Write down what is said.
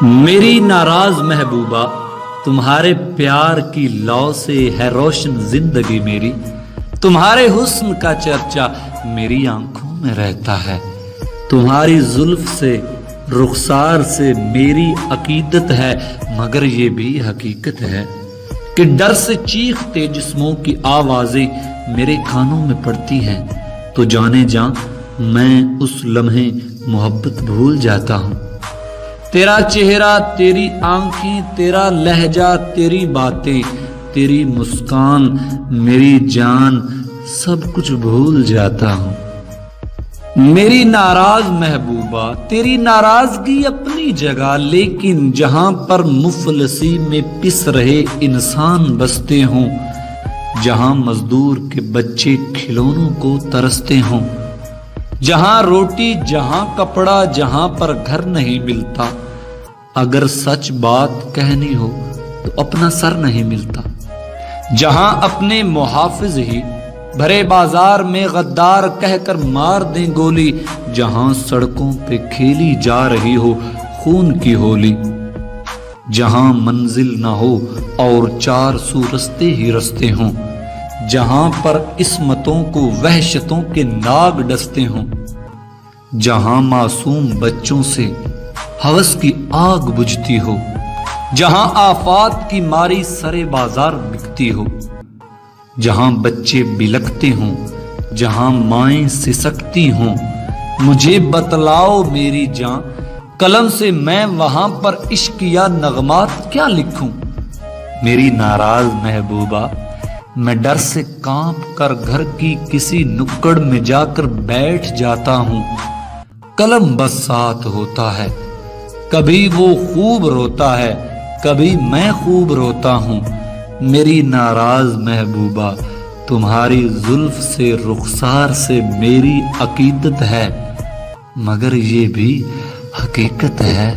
میری ناراض محبوبہ تمہارے پیار کی لو سے ہے روشن زندگی میری، تمہارے حسن کا چرچا میری آنکھوں میں رہتا ہے، تمہاری زلف سے رخسار سے میری عقیدت ہے، مگر یہ بھی حقیقت ہے کہ ڈر سے چیختے جسموں کی آوازیں میرے کانوں میں پڑتی ہیں، تو جانے جاں میں اس لمحے محبت بھول جاتا ہوں۔ تیرا چہرہ، تیری آنکھیں، تیرا لہجہ، تیری باتیں، تیری مسکان، میری جان، سب کچھ بھول جاتا ہوں۔ میری ناراض محبوبہ، تیری ناراضگی اپنی جگہ، لیکن جہاں پر مفلسی میں پس رہے انسان بستے ہوں، جہاں مزدور کے بچے کھلونوں کو ترستے ہوں، جہاں روٹی، جہاں کپڑا، جہاں پر گھر نہیں ملتا، اگر سچ بات کہنی ہو تو اپنا سر نہیں ملتا، جہاں اپنے محافظ ہی بھرے بازار میں غدار کہہ کر مار دیں گولی، جہاں سڑکوں پہ کھیلی جا رہی ہو خون کی ہولی، جہاں منزل نہ ہو اور چار سو رستے ہی رستے ہوں، جہاں پر عصمتوں کو وحشتوں کے ناگ ڈستے ہوں، جہاں معصوم بچوں سے ہوس کی آگ بجھتی ہو، جہاں آفات کی ماری سرے بازار بکتی ہو، جہاں بچے بلکتے ہوں، جہاں مائیں سسکتی ہوں، مجھے بتلاؤ میری جاں، قلم سے میں وہاں پر عشق یا نغمات کیا لکھوں؟ میری ناراض محبوبہ، میں ڈر سے کانپ کر گھر کی کسی نکڑ میں جا کر بیٹھ جاتا ہوں، قلم بس ساتھ ہوتا ہے، کبھی وہ خوب روتا ہے، کبھی میں خوب روتا ہوں۔ میری ناراض محبوبہ، تمہاری زلف سے رخسار سے میری عقیدت ہے، مگر یہ بھی حقیقت ہے۔